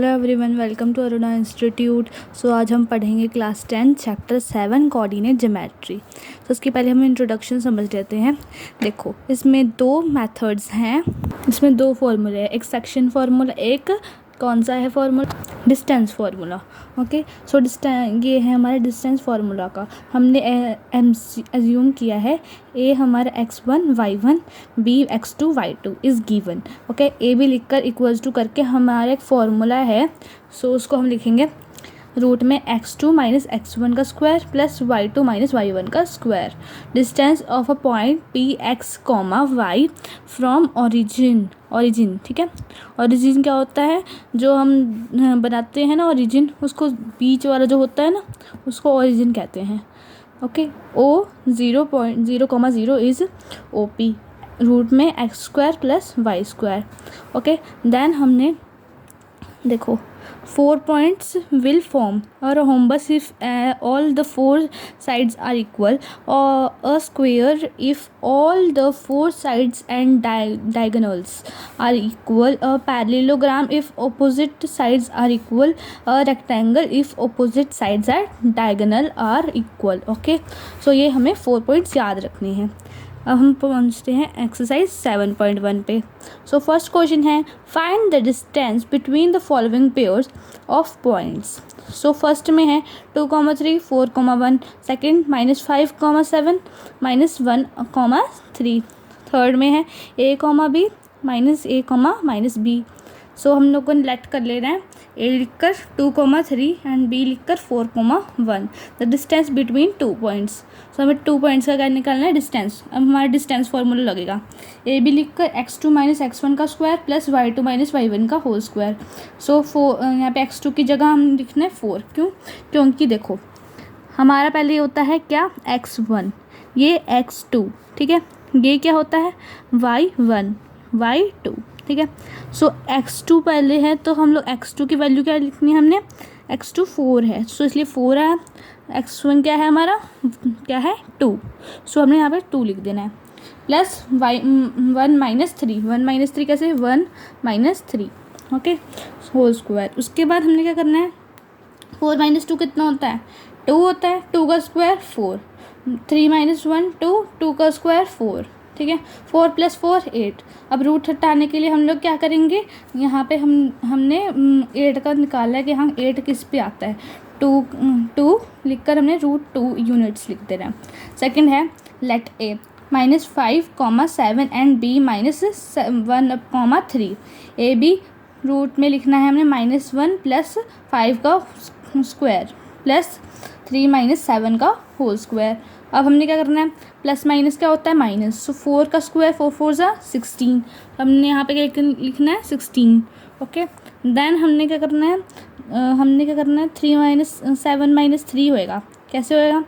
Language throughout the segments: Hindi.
Hello everyone, welcome to Aruna institute. So आज हम पढ़ेंगे क्लास 10 चैप्टर 7 कोऑर्डिनेट ज्योमेट्री। तो उसके पहले हम इंट्रोडक्शन समझ लेते हैं। देखो, इसमें दो मेथड्स हैं, इसमें दो फार्मूले हैं, एक सेक्शन फार्मूला, एक कौन सा है formula, distance formula. Okay, so ये है हमारे डिस्टेंस फार्मूला का। हमने एज्यूम किया है ए हमारा x1 y1 b x2 y2 is given. Okay, A भी लिखकर इक्वल्स टू करके हमारा एक फार्मूला है। सो उसको हम लिखेंगे रूट में x2 माइनस x1 का square plus y2 minus y1 का square. Distance of a point P X comma Y from origin. ठीक है, ओरिजिन क्या होता है, जो हम बनाते हैं ना ओरिजिन, उसको बीच वाला जो होता है ना उसको ओरिजिन कहते हैं। Okay, O 0.0,0 is O P root में X square plus Y square. Okay, then हमने देखो 4 points will form a rhombus if all the 4 sides are equal, or a square if all the 4 sides and diagonals are equal, a parallelogram if opposite sides are equal, a rectangle if opposite sides are diagonal are equal। Okay, so ये हमें 4 points याद रखने हैं। अब हम पहुँचते हैं एक्सरसाइज 7.1 पे। सो फर्स्ट क्वेश्चन है find the distance between the following pairs of points. So first में है 2,3 4,1, सेकेंड -5,7 -1,3, थर्ड में है a,b -a,b। सो हम लोग को लेट कर ले रहे हैं ए लिखकर 2,3 एंड बी लिखकर 4,1 द डिस्टेंस बिटवीन 2 पॉइंट्स। सो हमें 2 पॉइंट्स का क्या निकालना है, डिस्टेंस। अब हमारा डिस्टेंस फार्मूला लगेगा ए बी लिखकर x2 माइनस x1 का square plus y2 minus y1 का होल स्क्वायर। सो यहाँ पे x2 की जगह हम लिखना है 4। क्योंकि देखो हमारा पहले ये होता है क्या x1, ये x2, ठीक है, ये क्या होता है y1 y2, ठीक है। सो x2 पहले है तो हम लोग x2 की वैल्यू क्या लिखनी है, हमने x2 4 है, सो इसलिए 4 है। x1 क्या है हमारा, क्या है 2, सो हमने यहाँ पे 2 लिख देना है प्लस y1 माइनस 3 कैसे 1 -3, ओके, होल स्क्वायर। उसके बाद हमने क्या करना है 4 - 2 कितना होता है 2 होता है, 2 का स्क्वायर 4, 3 - 1 2, 2 का स्क्वायर 4, ठीक है, 4 + 4 8। अब रूट हटाने के लिए हम लोग क्या करेंगे, यहाँ पे हमने 8 का निकाला है कि हाँ 8 किस पे आता है, 2 लिखकर हमने √2 यूनिट्स लिख दे रहे हैं। सेकंड है let A -5,7 and B -1,3। A B root में लिखना है हमने -1 प्लस 5 का स्क्वायर प्लस 3 - 7 का होल स्क्वायर। अब हमने क्या करना है, प्लस माइनस क्या होता है माइनस, सो 4 का स्क्वायर 4 4 ज़ा 16, हमने यहाँ पे क्या लिखना है 16। ओके, देन हमने क्या करना है 3 - 7 - 3 होएगा। कैसे होएगा,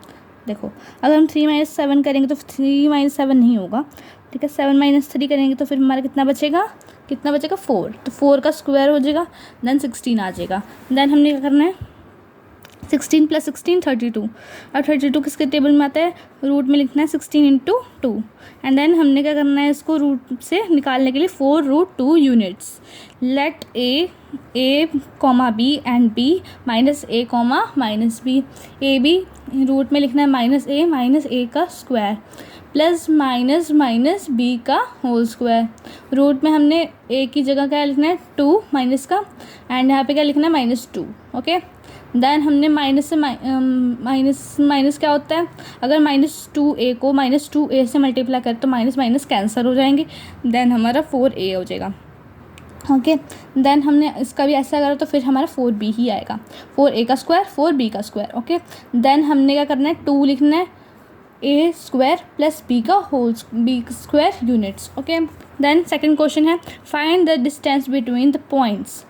देखो अगर हम 3 - 7 करेंगे तो 3 - 7 नहीं होगा, ठीक है, 7 - 3 करेंगे तो फिर हमारा कितना बचेगा 4, तो 4 का स्क्वायर हो जाएगा, देन 16 आ जाएगा। देन हमने क्या करना है 16 + 16 32। अब 32 किसके टेबल में आता है, रूट में लिखना है 16 × 2 एंड देन हमने क्या करना है इसको रूट से निकालने के लिए 4√2 units. Let A B and B -a, -b। A B root में लिखना है -a का स्क्वायर प्लस माइनस बी का होल स्क्वायर। रूट में हमने ए की जगह क्या लिखना है 2 माइनस का, एंड यहाँ पे क्या लिखना है -2। ओके, देन हमने माइनस से माइनस क्या होता है, अगर -2a को -2a से मल्टीप्लाई करें तो माइनस कैंसिल हो जाएंगे, देन हमारा 4a हो जाएगा। ओके, देन हमने इसका भी ऐसा करा तो फिर हमारा 4b ही आएगा, 4a का स्क्वायर 4b का स्क्वायर। ओके, देन हमने क्या करना है 2 लिखना है a square plus b square units. Okay, then second question है find the distance between the points.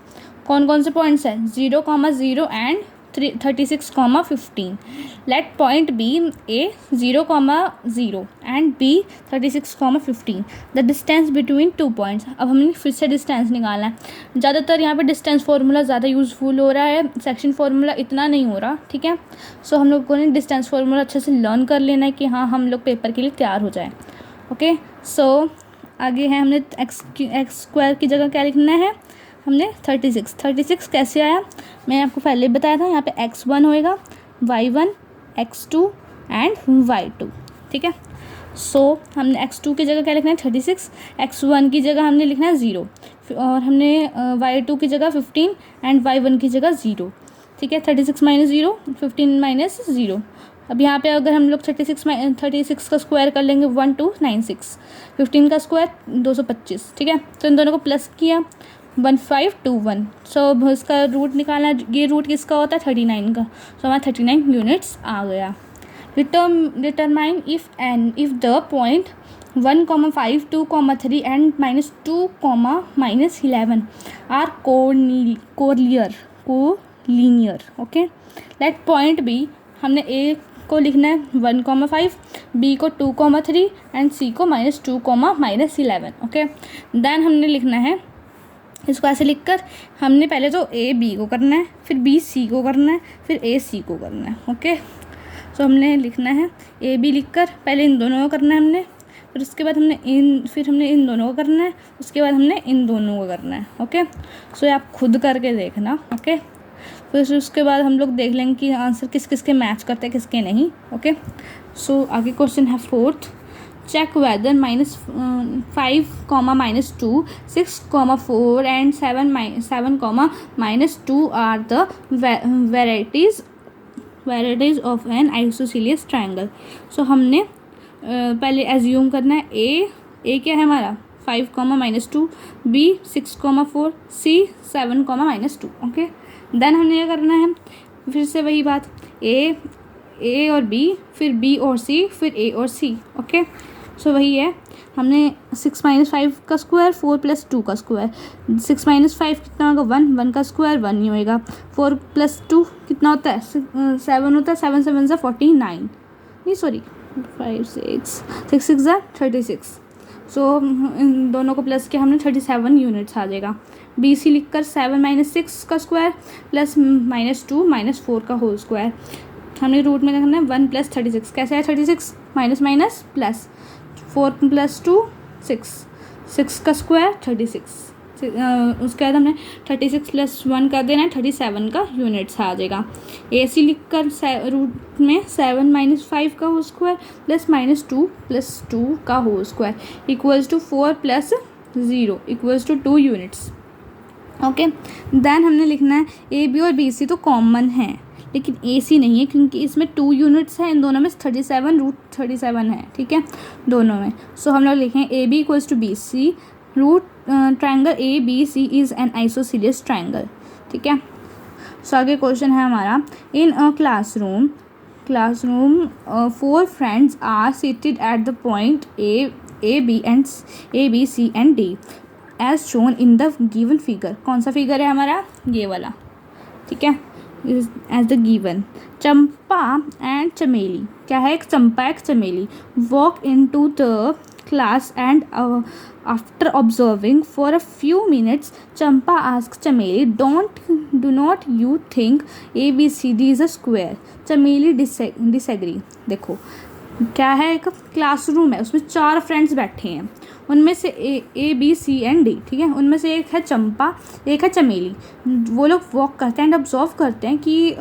कौन कौन से पॉइंट्स हैं 0,0 and 36,15। Let point B A 0,0 and B 36,15 the distance between 2 points. अब हमने फिर से डिस्टेंस निकालना है। ज़्यादातर यहाँ पे डिस्टेंस फार्मूला ज़्यादा यूज़फुल हो रहा है, सेक्शन फार्मूला इतना नहीं हो रहा, ठीक है। सो हम लोग को डिस्टेंस फार्मूला अच्छे से लर्न कर लेना है कि हाँ हम लोग पेपर के लिए तैयार हो जाए। ओके, सो आगे है हमने एक्स स्क्वायर की जगह क्या लिखना है, हमने 36 कैसे आया, मैंने आपको पहले बताया था, यहाँ पे x1 होएगा, y1, x2 एंड y2, ठीक है। सो हमने x2 की जगह क्या लिखना है 36, x1 की जगह हमने लिखना है 0, और हमने y2 की जगह 15 एंड y1 की जगह 0, ठीक है। 36 माइनस 0, 15 माइनस 0। अब यहाँ पे अगर हम लोग 36 का स्क्वायर कर लेंगे 1296, 15 का स्क्वायर 225, ठीक है। तो इन दोनों को प्लस किया 1521। सो इसका रूट निकालना, ये रूट किसका होता है 39 का, सो हमारा 39 यूनिट्स आ गया। Determine if the point 1, 5, 2, 3 and -2, -11 are collinear, okay. Let point B, हमने ए को लिखना है 1, 5, बी को 2, 3 एंड सी को -2, -11, ओके। देन हमने लिखना है इसको ऐसे लिखकर, हमने पहले तो ए बी को करना है, फिर बी सी को करना है, फिर ए सी को करना है, ओके। सो हमने लिखना है ए बी लिखकर, पहले इन दोनों को करना है हमने, फिर उसके बाद हमने इन दोनों को करना है, उसके बाद हमने इन दोनों को करना है, ओके। सो आप खुद करके देखना, ओके। फिर उसके बाद हम लोग देख लेंगे कि आंसर किस किस के मैच करते हैं, किसके नहीं, ओके। सो आगे क्वेश्चन है 4th, check whether -5, -2, 6, 4 and 7, -2 are the varieties of an isosceles triangle. So हमने पहले एज्यूम करना है ए क्या है हमारा 5, -2, बी 6, 4, सी 7, -2, ओके। देन हमने ये करना है फिर से वही बात, ए और बी, फिर बी और सी, फिर ए और सी, ओके। सो वही है, हमने 6 - 5 का स्क्वायर, 4 + 2 का स्क्वायर, 6 - 5 कितना होगा 1 का स्क्वायर 1 ही होएगा, 4 + 2 कितना होता है 7 होता है, 7 7 = 49, नहीं सॉरी 5 6 6 = 36। सो इन दोनों को प्लस किया हमने 37 यूनिट्स आ जाएगा। बी सी लिख कर 7 - 6 का स्क्वायर प्लस -2 -4 का होल स्क्वायर, हमने रूट में करना है 1 + 36, कैसे है 36 माइनस प्लस 4 + 2 6 का स्क्वायर 36, उसके बाद हमने 36 + 1 कर देना है 37 का यूनिट्स आ जाएगा। ए सी लिख कर रूट में 7 - 5 का होल स्क्वायर प्लस -2 + 2 का whole square equals to 4 + 0 equals to 2 units, okay. Then हमने लिखना है ए बी और बी सी तो कॉमन है, लेकिन ए सी नहीं है क्योंकि इसमें 2 यूनिट्स हैं, इन दोनों में 37 √37 है, ठीक है दोनों में। सो हम लोग लिखें A B equals to B C, root triangle A B C is an isosceles triangle, ठीक है। सो आगे क्वेश्चन है हमारा, in a classroom 4 friends are seated at the point A B C and D as shown in the given figure. कौन सा फिगर है हमारा, ये वाला, ठीक है, as the given. Champa and Chameli, क्या है, एक चंपा एक Chameli, walk in to the class and after observing for a few minutes Champa ask Chameli do not you think ABCD is a square. Chameli disagree. देखो क्या है, एक क्लासरूम है, उसमें 4 फ्रेंड्स बैठे हैं, उनमें से A B C and D, ठीक है। उनमें से एक है चंपा, एक है चमेली। वो लोग वॉक करते हैं एंड ऑब्जर्व करते हैं कि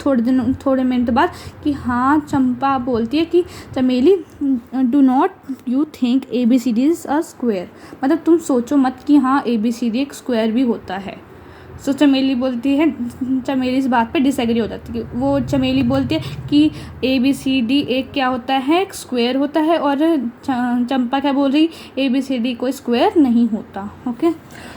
थोड़े मिनट बाद कि हाँ चंपा बोलती है कि चमेली do not you think ABCD is a square, मतलब तुम सोचो मत कि हाँ ABCD एक स्क्वायर भी होता है। सो चमेली बोलती है, चमेली इस बात पे डिसएग्री हो जाती है। वो चमेली बोलती है कि ABCD एक क्या होता है, एक स्क्वायर होता है, और चंपा क्या बोल रही, ABCD कोई स्क्वायर नहीं होता, ओके।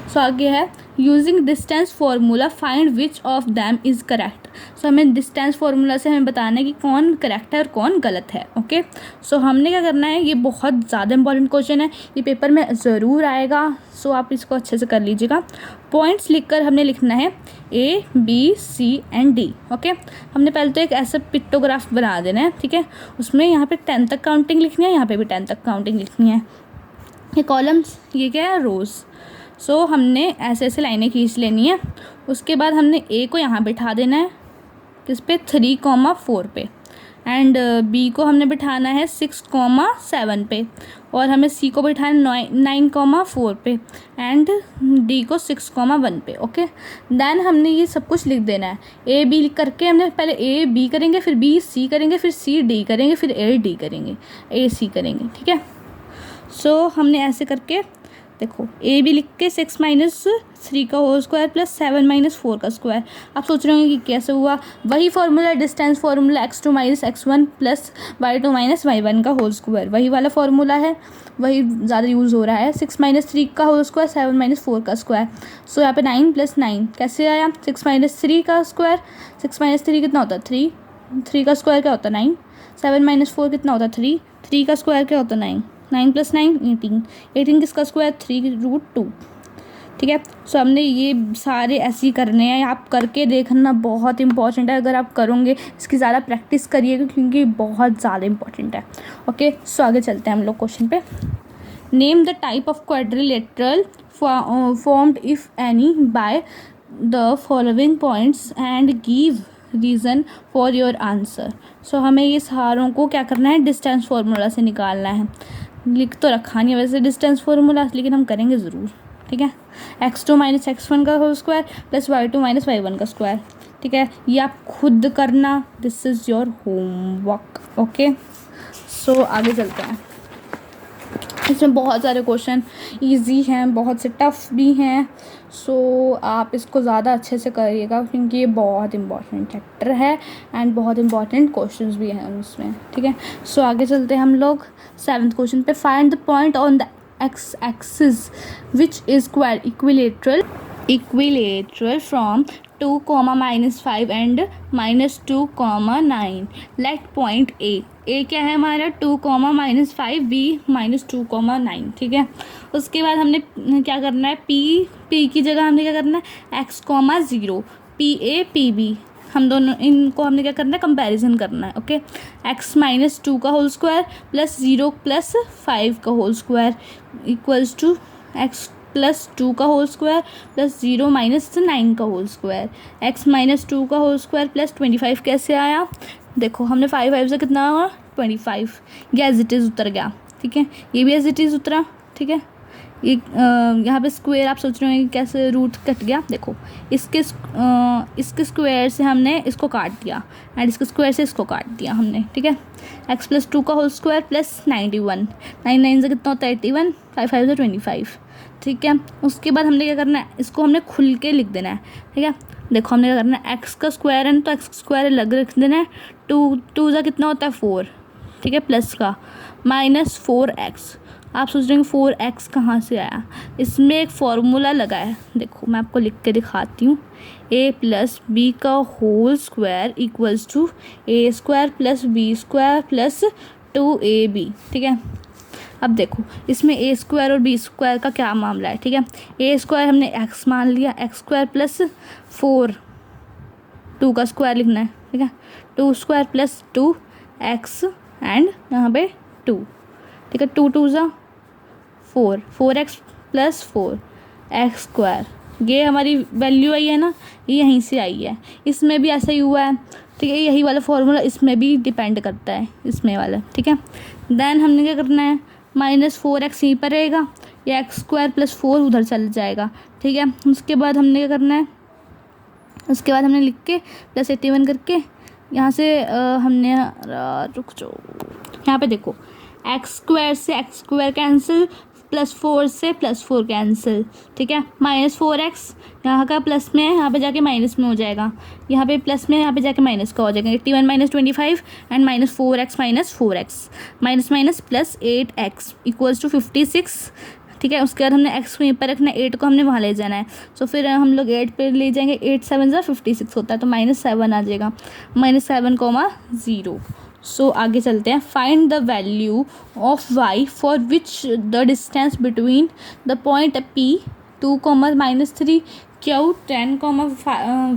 सो आगे है, using distance formula find which of them is correct. So हमें डिस्टेंस फार्मूला से हमें बताना है कि कौन करेक्ट है और कौन गलत है, ओके। सो हमने क्या करना है, ये बहुत ज़्यादा इंपॉर्टेंट क्वेश्चन है, ये पेपर में ज़रूर आएगा, सो आप इसको अच्छे से कर लीजिएगा। पॉइंट्स लिखकर हमने लिखना है A B C and D, okay. हमने पहले तो एक ऐसा पिक्टोग्राफ बना देना है, ठीक है, उसमें यहाँ पे 10 तक काउंटिंग लिखनी है, यहाँ पे भी 10 तक काउंटिंग लिखनी है। ये कॉलम्स, ये क्या है, रोज़। सो हमने ऐसे ऐसे लाइनें खींच लेनी है। उसके बाद हमने A को यहाँ बिठा देना है, किस पे 3, 4 पे, एंड बी को हमने बिठाना है 6,7 पे, और हमें सी को बिठाना है 9,4 पे, एंड डी को 6,1 पे। ओके, देन हमने ये सब कुछ लिख देना है। ए बी करके हमने पहले ए बी करेंगे, फिर बी सी करेंगे, फिर सी डी करेंगे, फिर ए डी करेंगे, ए सी करेंगे। ठीक है, सो हमने ऐसे करके देखो ए बी लिख के 6-3 का होल स्क्वायर प्लस 7-4 का स्क्वायर। आप सोच रहे होंगे कि कैसे हुआ, वही formula distance formula x2 - x1 plus y2 - y1 का होल स्क्वायर, वही वाला फार्मूला है, वही ज़्यादा यूज़ हो रहा है। 6-3 का होल स्क्वायर 7-4 का स्क्वायर। सो यहाँ पे 9 + 9 कैसे आया, 6-3 का स्क्वायर, 6-3 कितना होता है 3, 3 का स्क्वायर क्या होता है 9, 7-4 कितना होता है 3, 3 का स्क्वायर क्या होता है 9, 9 + 9 18, 18 किसका स्क्वायर 3√2। ठीक है, सो हमने ये सारे ऐसे ही करने हैं, आप करके देखना, बहुत इंपॉर्टेंट है। अगर आप करोगे, इसकी ज़्यादा प्रैक्टिस करिएगा क्योंकि बहुत ज़्यादा इंपॉर्टेंट है। ओके, सो आगे चलते हैं हम लोग क्वेश्चन पे। Name the type of quadrilateral formed if any by the following points and give reason for your answer. So हमें ये सारों को क्या करना है, डिस्टेंस फार्मूला से निकालना है। लिख तो रखा नहीं है वैसे डिस्टेंस फार्मूला, लेकिन हम करेंगे ज़रूर। ठीक है, x2 - x1 का whole square plus y2 - y1 का स्क्वायर। ठीक है, ये आप खुद करना, this is your homework. Okay, so आगे चलते हैं। इसमें बहुत सारे क्वेश्चन इजी हैं, बहुत से टफ भी हैं। सो आप इसको ज़्यादा अच्छे से करिएगा क्योंकि ये बहुत इंपॉर्टेंट चैप्टर है एंड बहुत इंपॉर्टेंट क्वेश्चंस भी हैं उसमें। ठीक है, सो आगे चलते हैं हम लोग 7th क्वेश्चन पे। Find the point on the x axis which is equilateral from 2, -5 and -2, let point A क्या है हमारा 2, -5, B -2, 9। ठीक है, उसके बाद हमने क्या करना है, P की जगह हमने क्या करना है x, 0, PA PB, हम दोनों इनको हमने क्या करना है, कंपैरिजन करना है। ओके, x - 2 का होल स्क्वायर प्लस 0 + 5 का whole square equals to x + 2 का होल स्क्वायर प्लस 0 - 9 का होल स्क्वायर। x - 2 का होल स्क्वायर प्लस 25 कैसे आया, देखो हमने 5 से कितना हुआ 25, ये एज इट इज़ उतर गया। ठीक है, ये भी एज इट इज़ उतरा। ठीक है, ये यहाँ पे स्क्वायर आप सोच रहे होंगे कैसे रूट कट गया, देखो इसके स्क्वायर से हमने इसको काट दिया एंड इसके स्क्वायर से इसको काट दिया हमने। ठीक है, x + 2 का होल स्क्वायर प्लस 91, 9 से कितना होता है 81, 5 से 25। ठीक है, उसके बाद हमने क्या करना है, इसको हमने खुल के लिख देना है। ठीक है, देखो हमने क्या करना है, x का स्क्वायर है तो x स्क्वायर अलग रख देना है, 2 से कितना होता है 4। ठीक है, प्लस का -4x। आप सोच रहे हैं 4x कहाँ से आया, इसमें एक फार्मूला लगा है, देखो मैं आपको लिख के दिखाती हूँ। a + b का whole square equals to a² + b² plus 2ab। ठीक है, अब देखो इसमें a² और b² का क्या मामला है। ठीक है, a² हमने x मान लिया, x² प्लस 4, 2 का स्क्वायर लिखना है। ठीक है, 2² प्लस 2x एंड यहाँ पे 2। ठीक है, 2 × 2 = 4, 4x प्लस 4x², ये हमारी वैल्यू आई है ना, ये यहीं से आई है। इसमें भी ऐसा ही हुआ है। ठीक है, यही वाला फॉर्मूला इसमें भी डिपेंड करता है, इसमें वाला। ठीक है, देन हमने क्या करना है, -4x यहीं पर रहेगा, या x² + 4 उधर चल जाएगा। ठीक है, उसके बाद हमने क्या करना है, उसके बाद हमने लिख के +81 करके यहाँ से हमने रुक जाओ, यहाँ पे देखो x² से x² कैंसिल, +4 से +4 कैंसिल। ठीक है, -4x यहाँ का प्लस में है, यहाँ पे जाके माइनस में हो जाएगा, यहाँ पे प्लस में है, यहाँ पे जाके माइनस का हो जाएगा। 81 - 25 and -4x - 4x, minus minus plus 8x equals to 56। ठीक है, उसके बाद हमने x को यहीं पर रखना है, 8 को हमने वहाँ ले जाना है। सो फिर हम लोग 8 पे ले जाएंगे, 8 × 7 = 56 होता है, तो -7 आ जाएगा, -7, 0। सो आगे चलते हैं। Find the value of y for which the distance between the point P 2, -3 Q 10,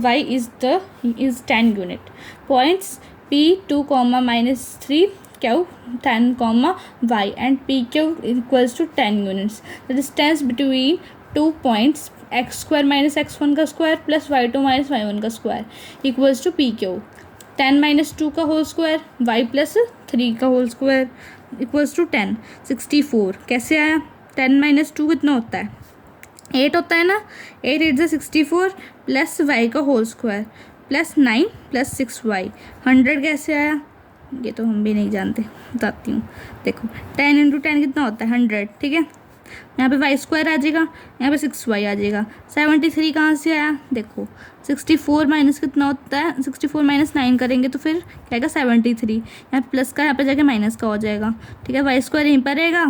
y is 10 unit. Points P 2, -3 Q 10, y and PQ equals to 10 units. The distance between 2 points x² - x1 का स्क्वायर प्लस y2 - y1 का स्क्वायर इक्वल्स टू PQ। 10 - 2 का होल स्क्वायर y प्लस 3 का होल स्क्वायर इक्वल्स टू 10, 64 कैसे आया? 10 - 2 कितना होता है? 8 होता है ना। 8 8 से 64 प्लस वाई का whole square plus 9 plus 6y 100 कैसे आया? ये तो हम भी नहीं जानते, बताती हूँ। देखो 10 × 10 कितना होता है? 100, ठीक है। यहाँ पे वाई स्क्वायर आ जाएगा, यहाँ पे 6y आ जाएगा। 73 कहाँ से आया? देखो 64 माइनस कितना होता है? 64 - 9 करेंगे तो फिर क्या आएगा? 73। यहाँ पे प्लस का यहाँ पे जाके माइनस का हो जाएगा, ठीक है। वाई स्क्वायर यहीं पर रहेगा।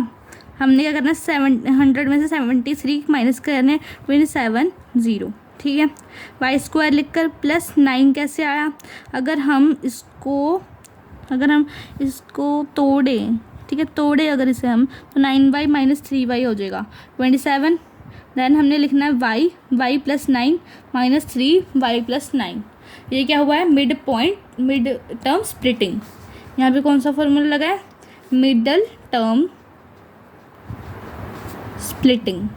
हमने क्या करना है? 100 में से 73 माइनस करने 270, ठीक है। वाई स्क्वायर लिख कर प्लस 9 कैसे आया? अगर हम इसको तोड़ें, ठीक है, तोड़े अगर इसे हम, तो 9y - 3y हो जाएगा 27। देन हमने लिखना है y प्लस 9 - 3y प्लस 9। ये क्या हुआ है? Mid term splitting. यहाँ पे कौन सा फॉर्मूला लगा है? Middle term splitting.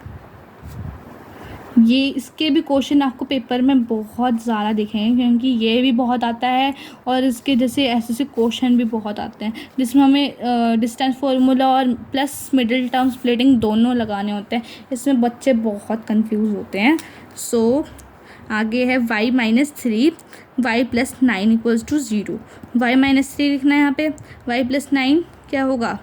ये इसके भी क्वेश्चन आपको पेपर में बहुत ज़्यादा दिखेंगे, क्योंकि ये भी बहुत आता है और इसके जैसे ऐसे क्वेश्चन भी बहुत आते हैं जिसमें हमें डिस्टेंस फार्मूला और प्लस मिडिल टर्म स्प्लिटिंग दोनों लगाने होते हैं। इसमें बच्चे बहुत कंफ्यूज होते हैं। सो आगे है y - 3 y plus 9 equals to 0। y - 3 लिखना है यहाँ पे, y प्लस 9 क्या होगा?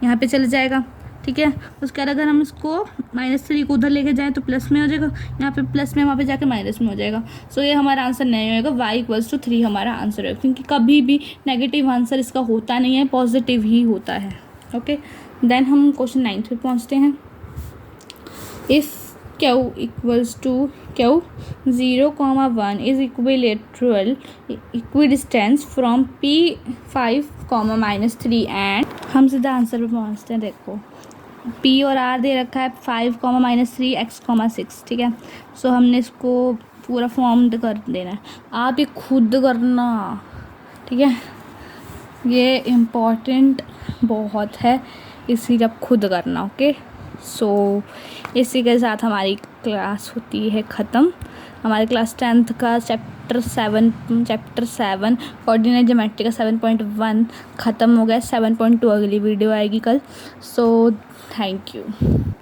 यहाँ पे चले जाएगा, ठीक है। उसके बाद अगर हम इसको -3 को उधर लेके जाएं तो प्लस में हो जाएगा, यहाँ पे प्लस में, वहाँ पे जाके माइनस में हो जाएगा। सो ये हमारा आंसर नहीं होएगा, y = 3 हमारा आंसर है, क्योंकि कभी भी नेगेटिव आंसर इसका होता नहीं है, पॉजिटिव ही होता है। ओके, देन हम क्वेश्चन 9 पे पहुँचते हैं। If Q = Q 0, 1 is equidistant from P5, -3 and हम सीधा आंसर पे पहुँचते हैं। देखो P और R दे रखा है 5, -3 x, 6, ठीक है। सो हमने इसको पूरा फॉर्म कर देना है, आप ये खुद करना, ठीक है। ये इम्पॉर्टेंट बहुत है, इसी जब खुद करना। ओके, सो इसी के साथ हमारी क्लास होती है ख़त्म। हमारे क्लास 10th का चैप्टर 7 कोऑर्डिनेट ज्योमेट्री का 7.1 ख़त्म हो गया। 7.2 अगली वीडियो आएगी कल। So thank you.